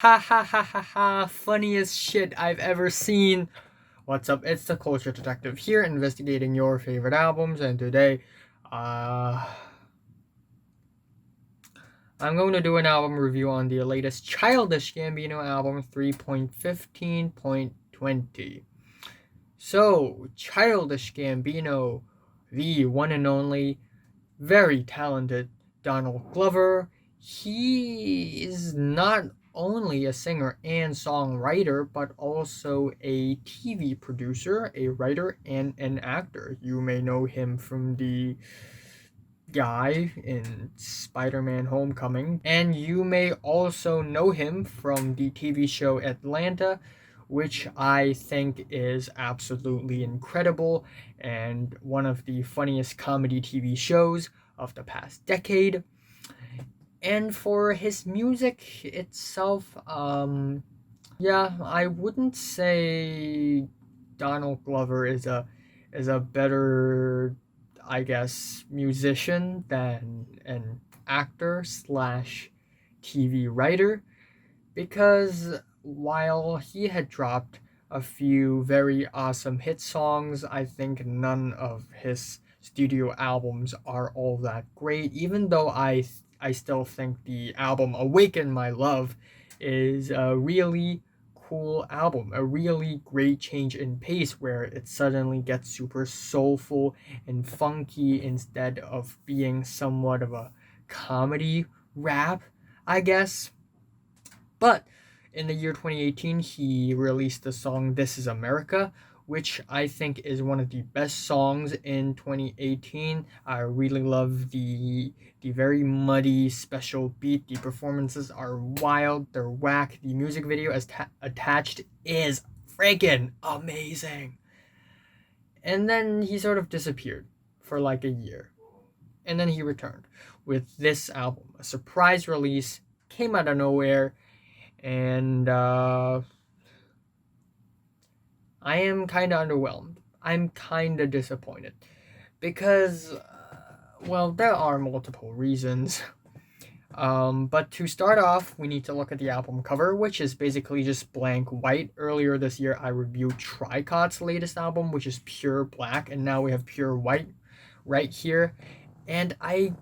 Ha ha ha ha ha, funniest shit I've ever seen. What's up? It's the Culture Detective here, investigating your favorite albums, and today, uh, I'm going to do an album review on the latest Childish Gambino album, 3.15.20. So, Childish Gambino, the one and only, very talented Donald Glover. He is not only a singer and songwriter, but also a TV producer, a writer, and an actor. You may know him from the guy in Spider-Man Homecoming, and you may also know him from the TV show Atlanta, which I think is absolutely incredible and one of the funniest comedy TV shows of the past decade. And for his music itself, yeah, I wouldn't say Donald Glover is a better, I guess, musician than an actor slash TV writer, because while he had dropped a few very awesome hit songs, I think none of his studio albums are all that great. Even though I still think the album "Awaken My Love" is a really cool album, a really great change in pace where it suddenly gets super soulful and funky instead of being somewhat of a comedy rap, I guess. But in the year 2018, he released the song This Is America, which I think is one of the best songs in 2018. I really love the very muddy special beat. The performances are wild, they're whack. The music video as attached is freaking amazing. And then he sort of disappeared for like a year. And then he returned with this album, a surprise release, came out of nowhere, and I am kind of underwhelmed. I'm kind of disappointed because, well, there are multiple reasons. But to start off, we need to look at the album cover, which is basically just blank white. Earlier this year, I reviewed Tricot's latest album, which is pure black, and now we have pure white right here. And I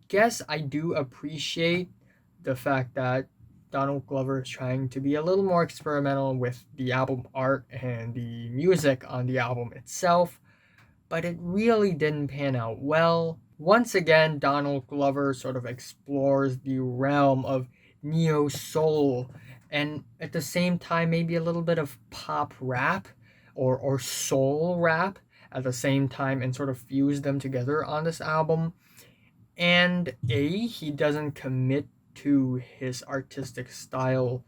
guess I do appreciate the fact that Donald Glover is trying to be a little more experimental with the album art and the music on the album itself, but it really didn't pan out well. Once again, Donald Glover sort of explores the realm of neo soul and at the same time, maybe a little bit of pop rap or soul rap at the same time and sort of fuse them together on this album. And he doesn't commit to his artistic style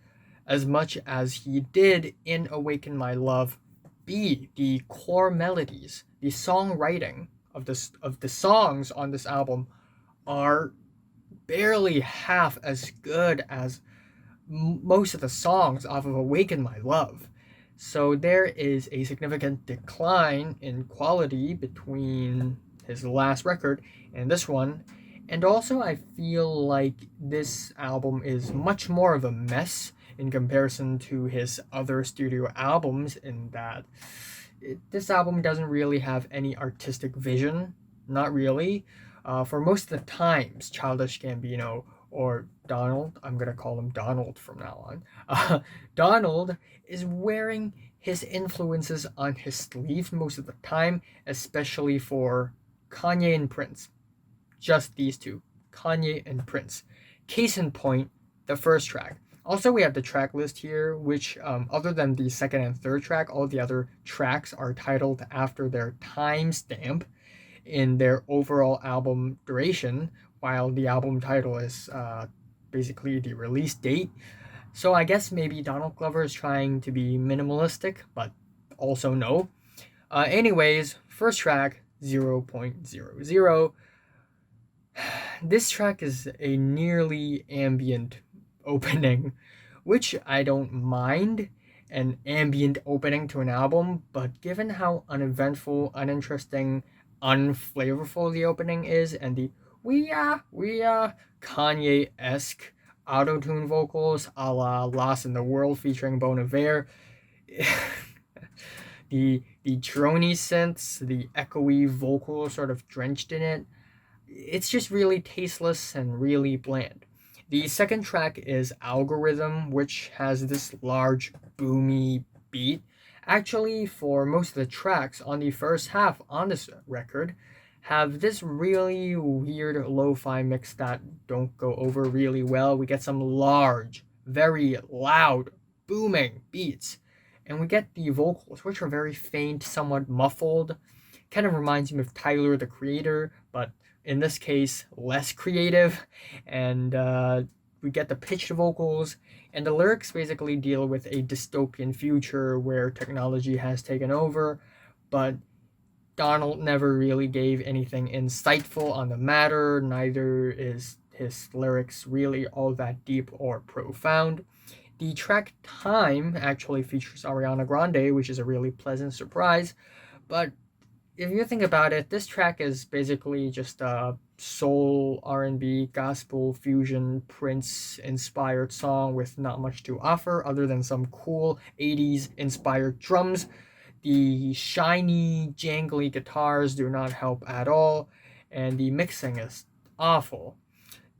as much as he did in Awaken My Love. B, the core melodies, the songwriting of the songs on this album are barely half as good as most of the songs off of Awaken My Love. So there is a significant decline in quality between his last record and this one. And also, I feel like this album is much more of a mess in comparison to his other studio albums, in that this album doesn't really have any artistic vision. Not really. For most of the times, Childish Gambino or Donald, I'm gonna call him Donald from now on, Donald is wearing his influences on his sleeve most of the time, especially for Kanye and Prince. Just these two, Kanye and Prince. Case in point, the first track. Also, we have the track list here, which, other than the second and third track, all the other tracks are titled after their timestamp in their overall album duration, while the album title is basically the release date. So I guess maybe Donald Glover is trying to be minimalistic, but also no. Anyways, first track 0.00. This track is a nearly ambient opening, which I don't mind an ambient opening to an album, but given how uneventful, uninteresting, unflavorful the opening is, and the we are Kanye esque auto-tune vocals a la Lost in the World featuring Bon Iver. The drony synths, the echoey vocal sort of drenched in it. It's just really tasteless and really bland. The second track is Algorithm, which has this large, boomy beat. Actually, for most of the tracks on the first half on this record, have this really weird lo-fi mix that don't go over really well. We get some large, very loud, booming beats, and we get the vocals, which are very faint, somewhat muffled. Kind of reminds me of Tyler the Creator, but in this case, less creative. And we get the pitched vocals, and the lyrics basically deal with a dystopian future where technology has taken over, but Donald never really gave anything insightful on the matter, neither is his lyrics really all that deep or profound. The track Time actually features Ariana Grande, which is a really pleasant surprise, but if you think about it, this track is basically just a soul, R&B, gospel, fusion, Prince inspired song with not much to offer other than some cool 80s inspired drums. The shiny, jangly guitars do not help at all, and the mixing is awful.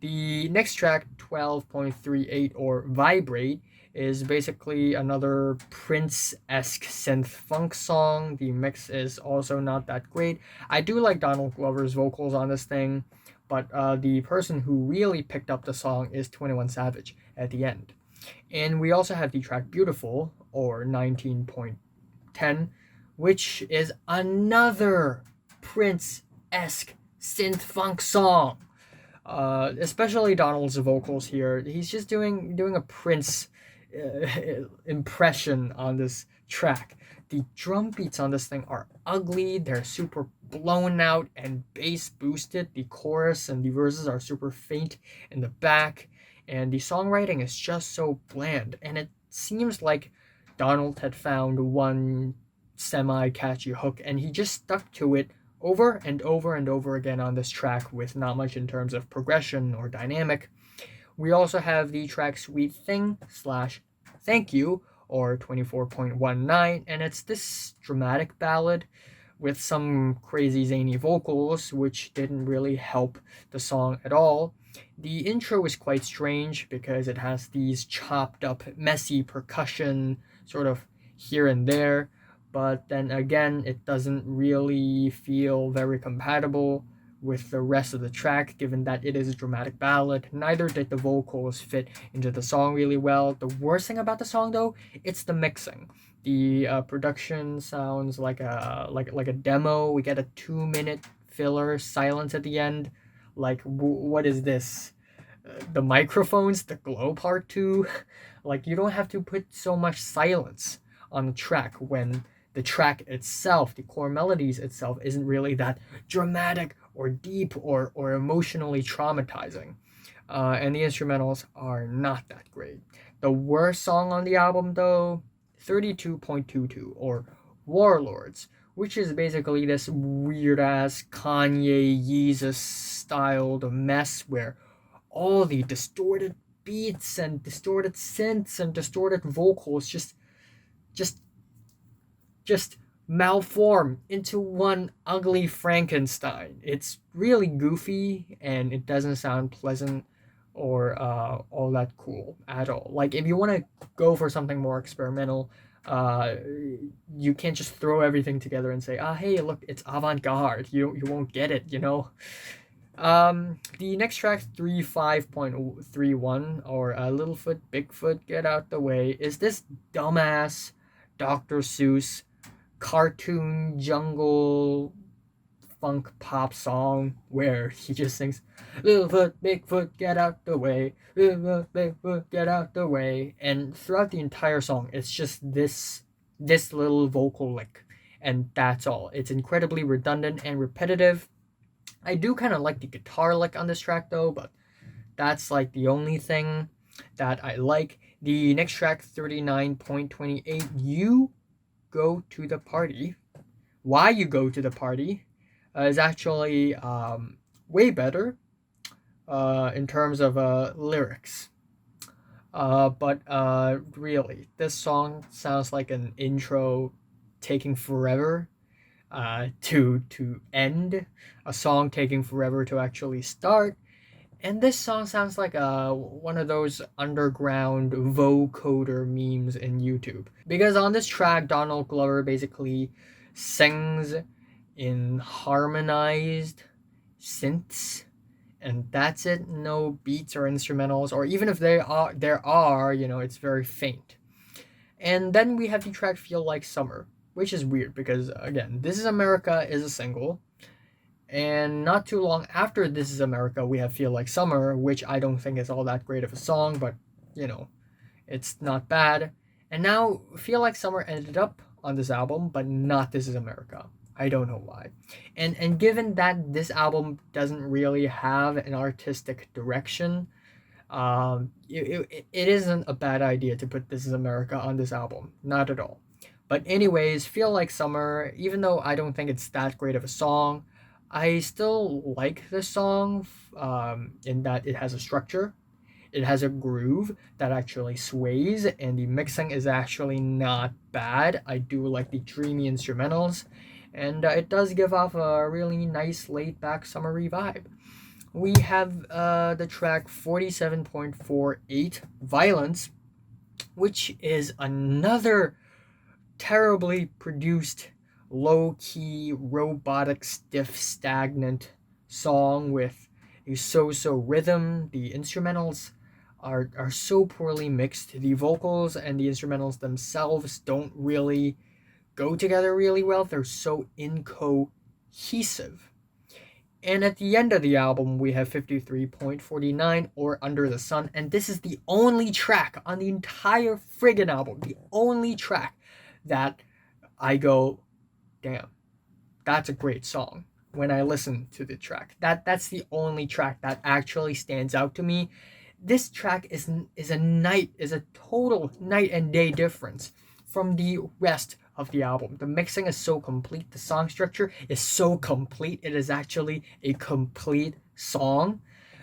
The next track, 12.38 or Vibrate, is basically another Prince-esque synth funk song. The mix is also not that great. I do like Donald Glover's vocals on this thing, but the person who really picked up the song is 21 Savage at the end. And we also have the track Beautiful, or 19.10, which is another Prince-esque synth funk song. Especially Donald's vocals here. He's just doing a Prince impression on this track. The drum beats on this thing are ugly. They're super blown out and bass boosted. The chorus and the verses are super faint in the back, and the songwriting is just so bland. And it seems like Donald had found one semi-catchy hook, and he just stuck to it over and over and over again on this track with not much in terms of progression or dynamic. We also have the track Sweet Thing / Thank You, or 24.19, and it's this dramatic ballad with some crazy zany vocals, which didn't really help the song at all. The intro is quite strange because it has these chopped up, messy percussion sort of here and there, but then again, it doesn't really feel very compatible with the rest of the track, given that it is a dramatic ballad. Neither did the vocals fit into the song really well. The worst thing about the song, though, it's the mixing. The production sounds like a demo. We get a 2-minute filler silence at the end. Like, what is this? The microphones, the glow part too. Like, you don't have to put so much silence on the track when the track itself, the core melodies itself, isn't really that dramatic or deep or emotionally traumatizing. And the instrumentals are not that great. The worst song on the album, though, 32.22 or Warlords, which is basically this weird ass Kanye Yeezus styled mess where all the distorted beats and distorted synths and distorted vocals just malform into one ugly Frankenstein. It's really goofy and it doesn't sound pleasant or all that cool at all. Like, if you want to go for something more experimental, you can't just throw everything together and say, hey, look, it's avant-garde. You won't get it, you know? The next track, 35.31, or Littlefoot, Bigfoot, Get Out the Way, is this dumbass Dr. Seuss cartoon jungle funk pop song where he just sings Littlefoot, Bigfoot, get out the way, Littlefoot, Bigfoot, get out the way, and throughout the entire song it's just this little vocal lick, and that's all. It's incredibly redundant and repetitive. I do kind of like the guitar lick on this track though, but that's like the only thing that I like. The next track, 39.28, You Go to the Party. Why You Go to the Party is actually way better in terms of lyrics. But really, this song sounds like an intro taking forever to end, a song taking forever to actually start. And this song sounds like one of those underground vocoder memes in YouTube. Because on this track, Donald Glover basically sings in harmonized synths, and that's it. No beats or instrumentals, or even if there are, it's very faint. And then we have the track Feel Like Summer, which is weird because, again, This Is America is a single. And not too long after This Is America, we have Feel Like Summer, which I don't think is all that great of a song, but, it's not bad. And now Feel Like Summer ended up on this album, but not This Is America. I don't know why. And given that this album doesn't really have an artistic direction, it isn't a bad idea to put This Is America on this album. Not at all. But anyways, Feel Like Summer, even though I don't think it's that great of a song, I still like this song in that it has a structure. It has a groove that actually sways, and the mixing is actually not bad. I do like the dreamy instrumentals, and it does give off a really nice laid-back summery vibe. We have the track 47.48, Violence, which is another terribly produced, low-key, robotic, stiff, stagnant song with a so-so rhythm. The instrumentals are so poorly mixed. The vocals and the instrumentals themselves don't really go together really well. They're so incohesive. And at the end of the album, we have 53.49, or Under the Sun. And this is the only track on the entire friggin' album, the only track that I go, damn, that's a great song when I listen to the track. That's the only track that actually stands out to me. This track is a total night and day difference from the rest of the album. The mixing is so complete, the song structure is so complete. It is actually a complete song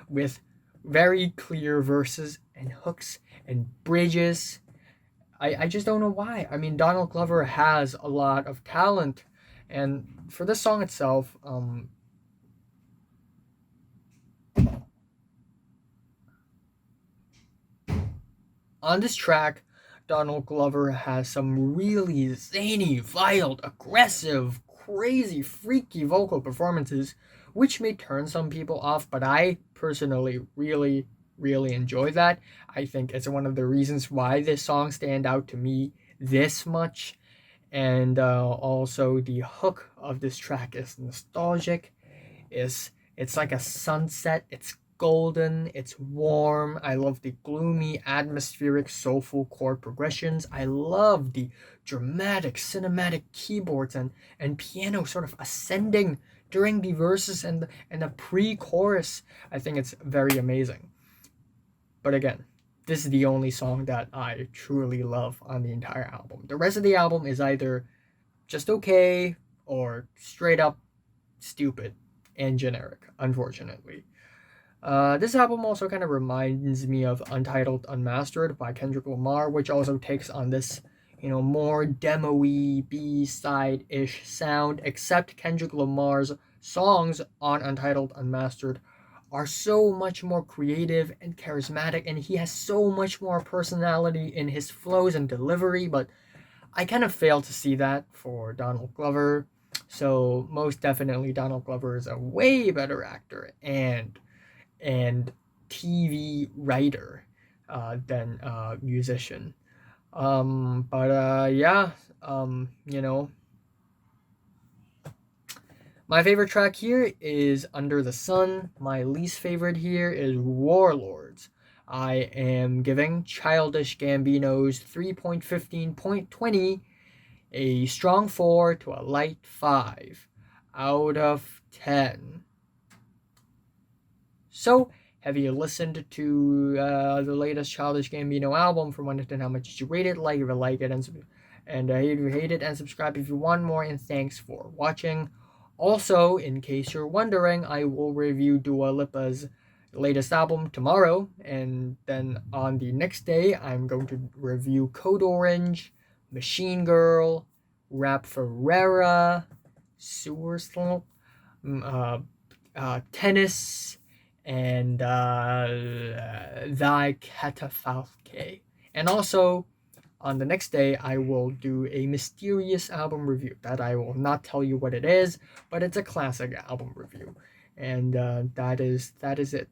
with very clear verses and hooks and bridges. I just don't know why. I mean, Donald Glover has a lot of talent, and for this song itself, on this track, Donald Glover has some really zany, wild, aggressive, crazy, freaky vocal performances, which may turn some people off, but I personally really, really enjoy that. I think it's one of the reasons why this song stand out to me this much. And also the hook of this track is nostalgic. It's like a sunset. It's golden, it's warm. I love the gloomy, atmospheric, soulful chord progressions. I love the dramatic, cinematic keyboards and piano sort of ascending during the verses and the pre-chorus. I think it's very amazing. But again, this is the only song that I truly love on the entire album. The rest of the album is either just okay or straight up stupid and generic, unfortunately. This album also kind of reminds me of Untitled Unmastered by Kendrick Lamar, which also takes on this, more demo-y, B-side-ish sound, except Kendrick Lamar's songs on Untitled Unmastered are so much more creative and charismatic, and he has so much more personality in his flows and delivery, but I kind of fail to see that for Donald Glover. So most definitely Donald Glover is a way better actor and TV writer than musician. Yeah, my favorite track here is Under the Sun. My least favorite here is Warlords. I am giving Childish Gambino's 3.15.20 a strong 4 to a light 5 out of 10. So, have you listened to the latest Childish Gambino album? For 1 to 10, how much did you rate it? Like if you like it, and if you hate it, and subscribe if you want more. And thanks for watching. Also, in case you're wondering, I will review Dua Lipa's latest album tomorrow, and then on the next day I'm going to review Code Orange, Machine Girl, Rap Ferrera, Sewer Slump, Tennis, and Thy Catafalque. And also, on the next day, I will do a mysterious album review that I will not tell you what it is, but it's a classic album review. And that is it.